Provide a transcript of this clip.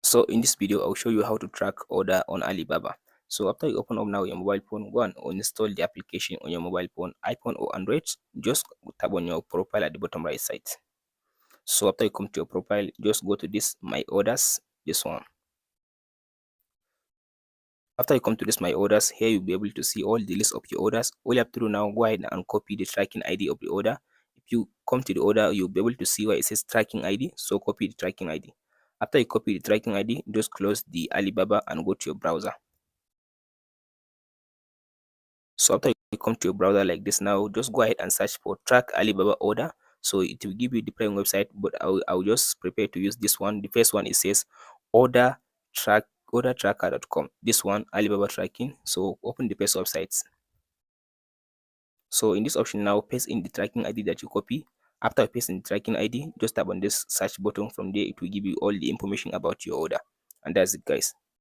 So in this video, I'll show you how to track order on Alibaba. So after you open up now your mobile phone, go and install the application on your mobile phone, iPhone or Android. Just tap on your profile at the bottom right side. So after you come to your profile, just go to this my orders, this one. After you come to this my orders, here you'll be able to see all the list of your orders. All you have to do now, go ahead and copy the tracking ID of the order. If you come to the order, you'll be able to see where it says tracking ID. So copy the tracking ID. After you copy the tracking ID, just close the Alibaba and go to your browser. So after you come to your browser like this, now just go ahead and search for track Alibaba order. So it will give you different website, but I'll just prepare to use this one. The first one, it says ordertracker.com. This one, Alibaba tracking. So open the first website. So in this option now, paste in the tracking ID that you copy. After you paste in the tracking ID, just tap on this search button. From there, it will give you all the information about your order. And that's it, guys.